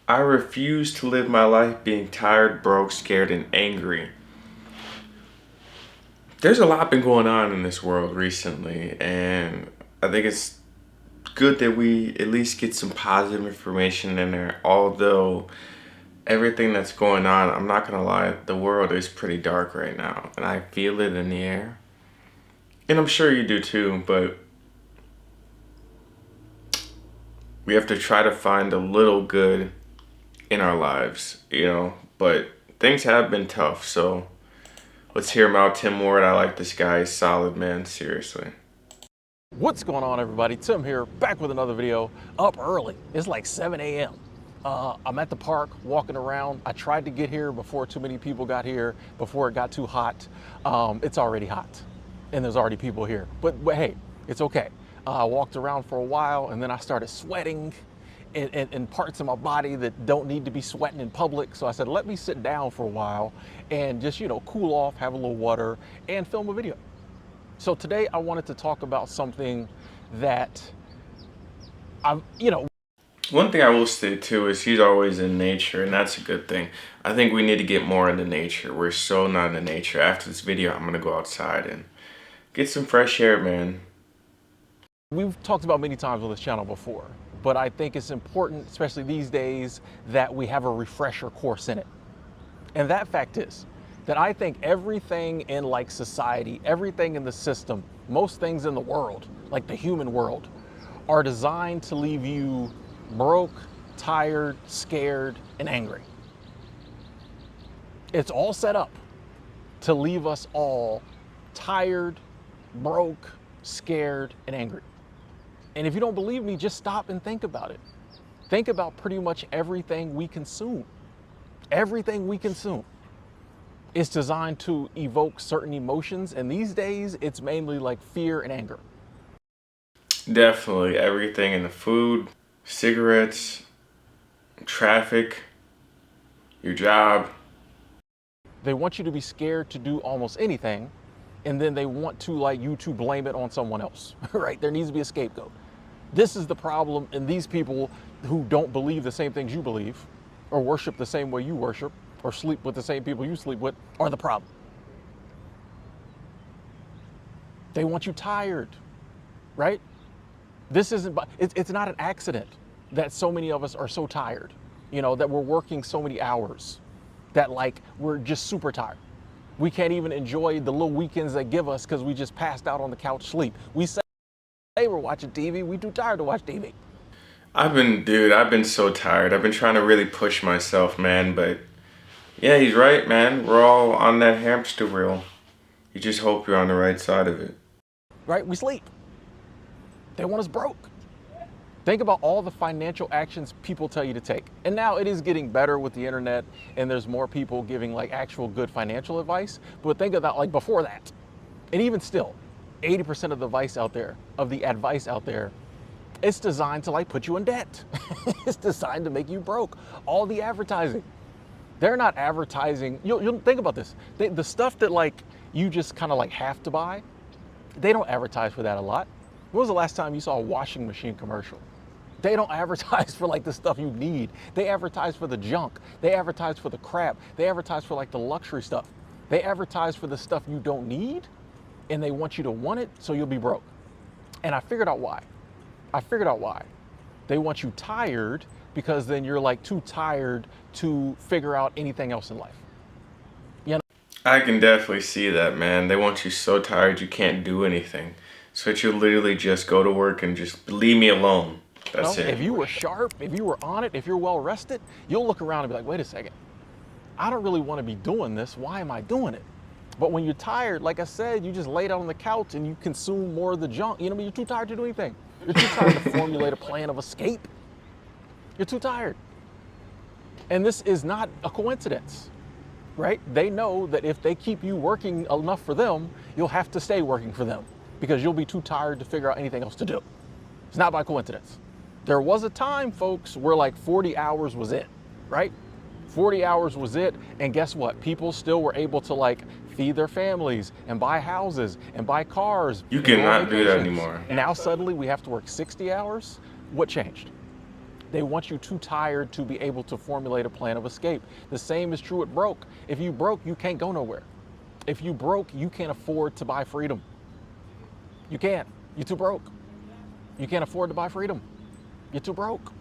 I refuse to live my life being tired, broke, scared, and angry. There's a lot been going on in this world recently, and I think it's good that we at least get some positive information in there. Although everything that's going on, I'm not gonna lie, the world is pretty dark right now, and I feel it in the air. And I'm sure you do too, but we have to try to find a little good in our lives. But things have been tough, so let's hear him out. Tim Ward, I like this guy. He's solid, man. Seriously. What's going on, everybody? Tim here, back with another video. Up early. It's like 7 a.m. I'm at the park walking around. I tried to get here before too many people got here, before it got too hot. It's already hot and there's already people here, but hey, it's okay. I walked around for a while and then I started sweating in parts of my body that don't need to be sweating in public. So I said, let me sit down for a while and just, cool off, have a little water and film a video. So today I wanted to talk about something that One thing I will say too is he's always in nature, and that's a good thing. I think we need to get more into nature. We're so not in nature. After this video, I'm gonna go outside and get some fresh air, man. we've talked about many times on this channel before, but I think it's important, especially these days, that we have a refresher course in it. And that fact is that I think everything in like society, everything in the system, most things in the world, like the human world, are designed to leave you broke, tired, scared, and angry. It's all set up to leave us all tired, broke, scared, and angry. And if you don't believe me, just stop and think about it. Think about pretty much everything we consume. Everything we consume is designed to evoke certain emotions. And these days, it's mainly like fear and anger. Definitely everything in the food, cigarettes, traffic, your job. They want you to be scared to do almost anything. And then they want to like you to blame it on someone else, right? There needs to be a scapegoat. This is the problem. And these people who don't believe the same things you believe, or worship the same way you worship, or sleep with the same people you sleep with, are the problem. They want you tired, right? This isn't, it's not an accident that so many of us are so tired, that we're working so many hours, that like we're just super tired. We can't even enjoy the little weekends they give us because we just passed out on the couch sleep. We say we're watching TV, we too tired to watch TV. I've been so tired. I've been trying to really push myself, man, but yeah, he's right, man. We're all on that hamster wheel. You just hope you're on the right side of it. Right? We sleep. They want us broke. Think about all the financial actions people tell you to take. And now it is getting better with the internet and there's more people giving like actual good financial advice. But think about like before that. And even still, 80% of the advice out there, it's designed to like put you in debt. It's designed to make you broke. All the advertising. They're not advertising. You'll think about this. The stuff that like you just kind of like have to buy, they don't advertise for that a lot. When was the last time you saw a washing machine commercial? They don't advertise for like the stuff you need. They advertise for the junk. They advertise for the crap. They advertise for like the luxury stuff. They advertise for the stuff you don't need, and they want you to want it so you'll be broke. And I figured out why. They want you tired because then you're like too tired to figure out anything else in life. I can definitely see that, man. They want you so tired you can't do anything. So that you literally just go to work and just leave me alone. That's it. If you were sharp, if you were on it, if you're well rested, you'll look around and be like, wait a second. I don't really want to be doing this. Why am I doing it? But when you're tired, like I said, you just lay down on the couch and you consume more of the junk. You're too tired to do anything. You're too tired to formulate a plan of escape. You're too tired. And this is not a coincidence, right? They know that if they keep you working enough for them, you'll have to stay working for them because you'll be too tired to figure out anything else to do. It's not by coincidence. There was a time, folks, where like 40 hours was it, right? 40 hours was it. And guess what? People still were able to like feed their families and buy houses and buy cars. You cannot do that anymore. Now suddenly we have to work 60 hours. What changed? They want you too tired to be able to formulate a plan of escape. The same is true at broke. If you broke, you can't go nowhere. If you broke, you can't afford to buy freedom. You can't. You're too broke. You can't afford to buy freedom. You're too broke,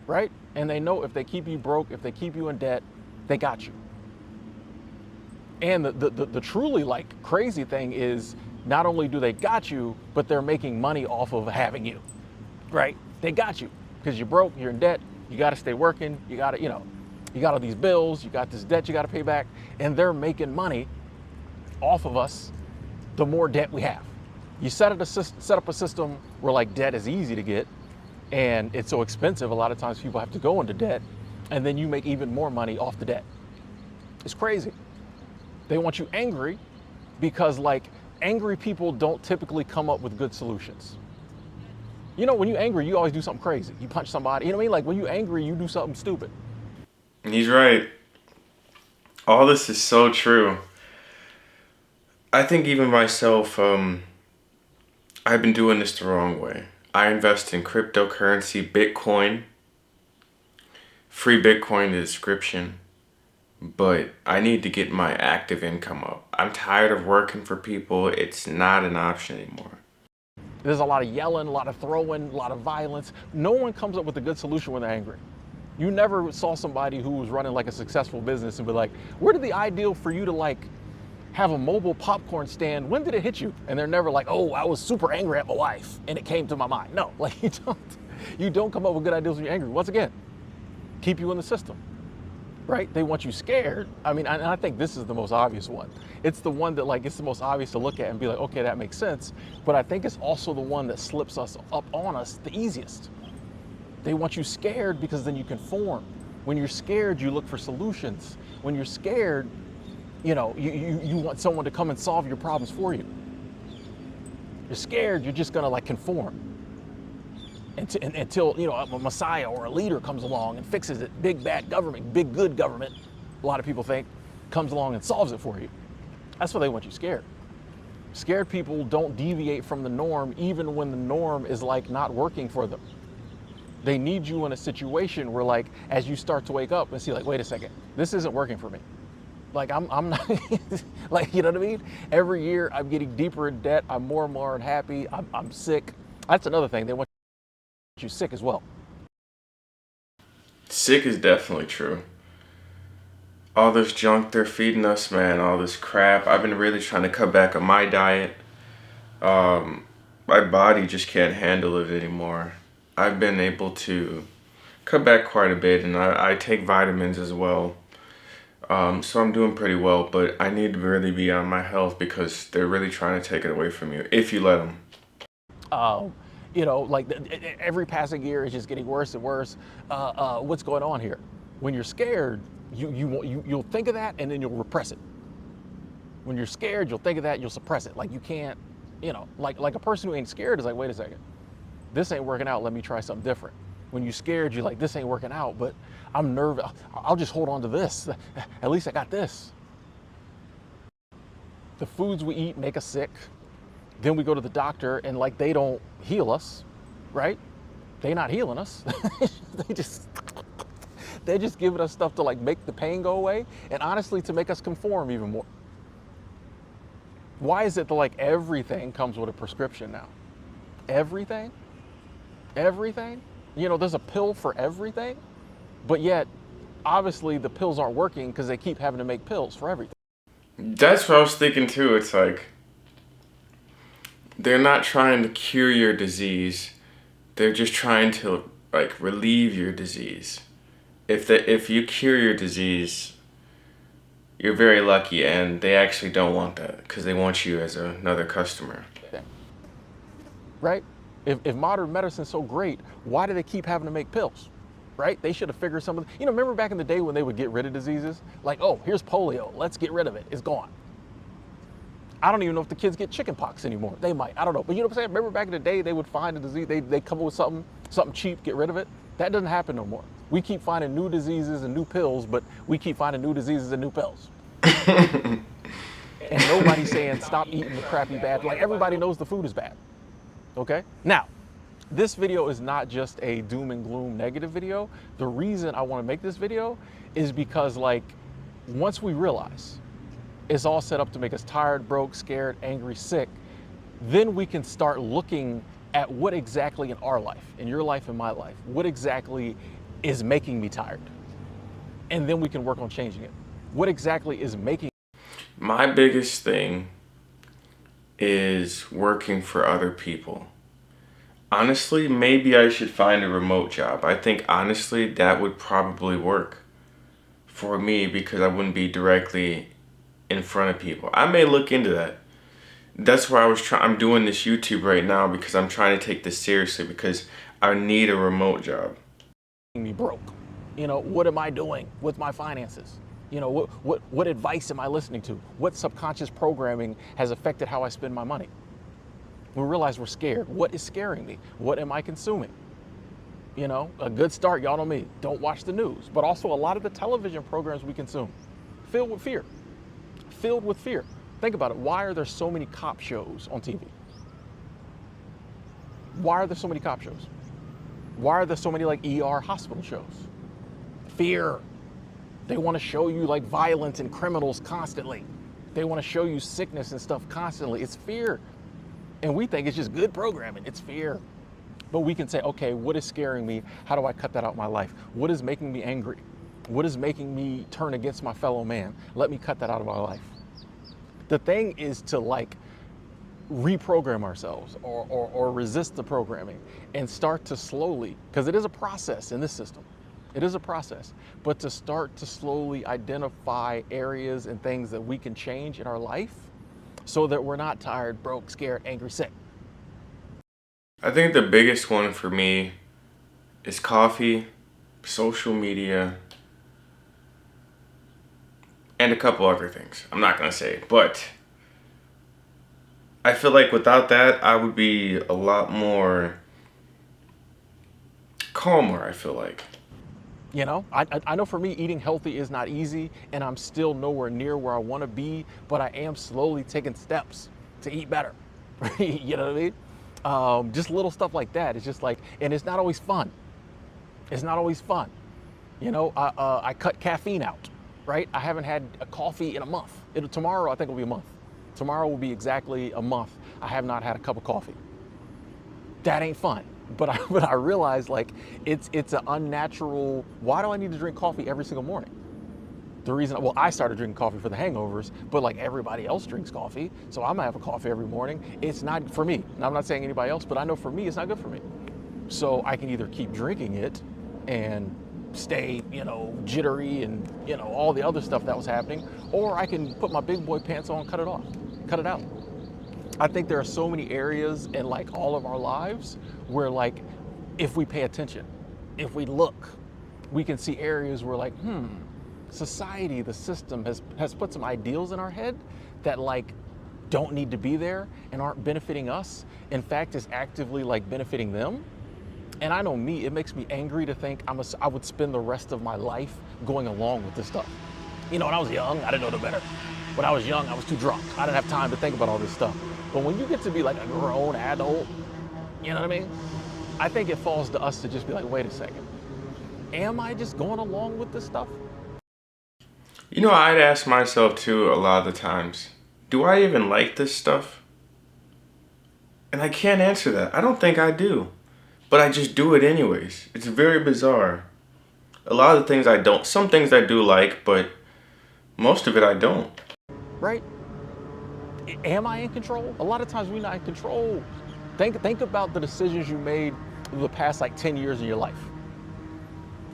right? And they know if they keep you broke, if they keep you in debt, they got you. And the truly like crazy thing is not only do they got you, but they're making money off of having you, right? They got you because you're broke, you're in debt, you got to stay working, you got to, you got all these bills, you got this debt you got to pay back, and they're making money off of us the more debt we have. You set up a system where like debt is easy to get and it's so expensive, a lot of times people have to go into debt, and then you make even more money off the debt. It's crazy. They want you angry because like angry people don't typically come up with good solutions. When you're angry, you always do something crazy. You punch somebody, you know what I mean? Like when you're angry, you do something stupid. He's right. All this is so true. I think even myself, I've been doing this the wrong way. I invest in cryptocurrency, Bitcoin. Free Bitcoin in the description. But I need to get my active income up. I'm tired of working for people. It's not an option anymore. There's a lot of yelling, a lot of throwing, a lot of violence. No one comes up with a good solution when they're angry. You never saw somebody who was running like a successful business and be like, where did the ideal for you to like have a mobile popcorn stand, when did it hit you? And they're never like, oh, I was super angry at my wife and it came to my mind. No, like you don't come up with good ideas when you're angry. Once again, keep you in the system. Right? They want you scared. I mean, and I think this is the most obvious one. It's the one that like, it's the most obvious to look at and be like, okay, that makes sense. But I think it's also the one that slips us up on us the easiest. They want you scared because then you conform. When you're scared, you look for solutions. When you're scared, you want someone to come and solve your problems for you. You're scared, you're just gonna like conform. Until a messiah or a leader comes along and fixes it. Big bad government, big good government, a lot of people think, comes along and solves it for you. That's why they want you scared. Scared people don't deviate from the norm even when the norm is like not working for them. They need you in a situation where like, as you start to wake up and see like, wait a second, this isn't working for me. Like I'm not, like, you know what I mean? Every year I'm getting deeper in debt. I'm more and more unhappy. I'm sick. That's another thing. They want you sick as well. Sick is definitely true. All this junk they're feeding us, man, all this crap. I've been really trying to cut back on my diet. My body just can't handle it anymore. I've been able to cut back quite a bit, and I take vitamins as well. So I'm doing pretty well, but I need to really be on my health because they're really trying to take it away from you if you let them. Like every passing year is just getting worse and worse. What's going on here? When you're scared, you'll think of that and then you'll repress it. When you're scared, you'll think of that, you'll suppress it. Like you can't, like a person who ain't scared is like, wait a second, this ain't working out. Let me try something different. When you're scared, you're like, this ain't working out, but I'm nervous. I'll just hold on to this. At least I got this. The foods we eat make us sick. Then we go to the doctor and like they don't heal us, right? They're not healing us. They're just giving us stuff to like make the pain go away and honestly to make us conform even more. Why is it that like everything comes with a prescription now? Everything? There's a pill for everything, but yet obviously the pills aren't working because they keep having to make pills for everything. That's what I was thinking too. It's like, they're not trying to cure your disease. They're just trying to like relieve your disease. If you cure your disease, you're very lucky, and they actually don't want that because they want you as another customer. Right? If modern medicine's so great, why do they keep having to make pills? Right? They should have figured something. Remember back in the day when they would get rid of diseases? Like, oh, here's polio. Let's get rid of it. It's gone. I don't even know if the kids get chicken pox anymore. They might. I don't know. But you know what I'm saying? Remember back in the day, they would find a disease. They come up with something cheap, get rid of it. That doesn't happen no more. We keep finding new diseases and new pills, but we keep finding new diseases and new pills. And nobody's saying stop eating the crappy bad. Like everybody knows the food is bad. Okay? Now, This video is not just a doom and gloom negative video. The reason I want to make this video is because, like, once we realize it's all set up to make us tired, broke, scared, angry, sick, then we can start looking at what exactly in our life, in your life, in my life, what exactly is making me tired. And then we can work on changing it. What exactly is making... My biggest thing is working for other people. Honestly, maybe I should find a remote job. I think honestly that would probably work for me because I wouldn't be directly in front of people. I may look into that. That's why I'm doing this YouTube right now, because I'm trying to take this seriously, because I need a remote job. Me broke. You know, what am I doing with my finances? You know, what advice am I listening to? What subconscious programming has affected how I spend my money? We realize we're scared. What is scaring me? What am I consuming? You know, a good start, y'all know me, don't watch the news, but also a lot of the television programs we consume, filled with fear, filled with fear. Think about it. Why are there so many cop shows on TV? Why are there so many cop shows? Why are there so many like ER hospital shows? Fear. They want to show you like violence and criminals constantly. They want to show you sickness and stuff constantly. It's fear. And we think it's just good programming. It's fear. But we can say, okay, what is scaring me? How do I cut that out of my life? What is making me angry? What is making me turn against my fellow man? Let me cut that out of my life. The thing is to like reprogram ourselves or resist the programming and start to slowly, because it is a process in this system. It is a process, but to start to slowly identify areas and things that we can change in our life so that we're not tired, broke, scared, angry, sick. I think the biggest one for me is coffee, social media, and a couple other things. I'm not going to say, but I feel like without that, I would be a lot more calmer, I feel like. You know, I know for me, eating healthy is not easy, and I'm still nowhere near where I want to be, but I am slowly taking steps to eat better. You know what I mean? Just little stuff like that. It's just like, and it's not always fun. It's not always fun. You know, I cut caffeine out, right? I haven't had a coffee in a month. Tomorrow, I think it'll be a month. Tomorrow will be exactly a month I have not had a cup of coffee. That ain't fun. But I realize like it's an unnatural. Why do I need to drink coffee every single morning? The reason, well, I started drinking coffee for the hangovers, but like everybody else drinks coffee, so I'm gonna have a coffee every morning. It's not for me. And I'm not saying anybody else, but I know for me, it's not good for me. So I can either keep drinking it and stay, you know, jittery and, you know, all the other stuff that was happening, or I can put my big boy pants on, cut it off, cut it out. I think there are so many areas in like all of our lives where like, if we pay attention, if we look, we can see areas where like, society, the system has put some ideals in our head that like don't need to be there and aren't benefiting us. In fact, is actively like benefiting them. And I know me, it makes me angry to think I would spend the rest of my life going along with this stuff. You know, when I was young, I didn't know no better. When I was young, I was too drunk. I didn't have time to think about all this stuff. But when you get to be like a grown adult, you know what I mean? I think it falls to us to just be like, wait a second. Am I just going along with this stuff? You know, I'd ask myself too a lot of the times, do I even like this stuff? And I can't answer that. I don't think I do. But I just do it anyways. It's very bizarre. A lot of the things I don't. Some things I do like, but most of it I don't. Right? Am I in control? A lot of times we're not in control. Think about the decisions you made the past like 10 years of your life.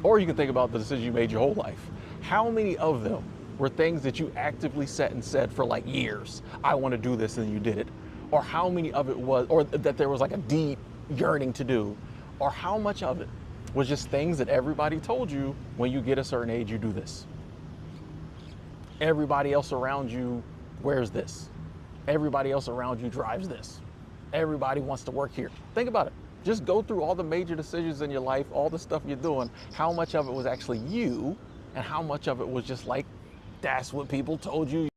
Or you can think about the decisions you made your whole life. How many of them were things that you actively set and said for like years, I want to do this, and you did it? Or how many of it was, or that there was like a deep yearning to do? Or how much of it was just things that everybody told you, when you get a certain age, you do this. Everybody else around you wears this. Everybody else around you drives this. Everybody wants to work here. Think about it. Just go through all the major decisions in your life, all the stuff you're doing. How much of it was actually you, and how much of it was just like, that's what people told you.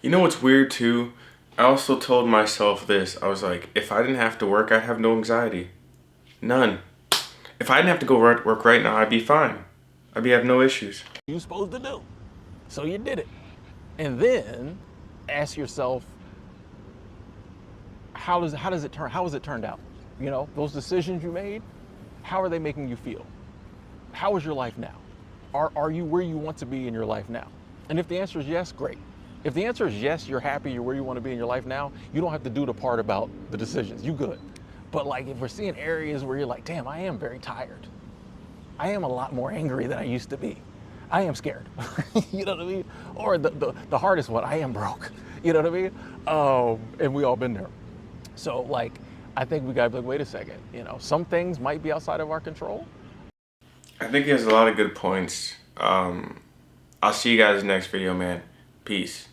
You know what's weird too? I also told myself this. I was like, if I didn't have to work, I'd have no anxiety. None. If I didn't have to go work right now, I'd be fine. I'd have no issues. You supposed to do. So you did it. And then ask yourself, how has it turned out? You know, those decisions you made, how are they making you feel? How is your life now? Are you where you want to be in your life now? And if the answer is yes, great. If the answer is yes, you're happy, you're where you want to be in your life now, you don't have to do the part about the decisions. You good. But like if we're seeing areas where you're like, damn, I am very tired. I am a lot more angry than I used to be. I am scared. You know what I mean? Or the hardest one, I am broke. You know what I mean? And we all been there. So like, I think we gotta be like, wait a second, you know, some things might be outside of our control. I think he has a lot of good points. I'll see you guys next video, man. Peace.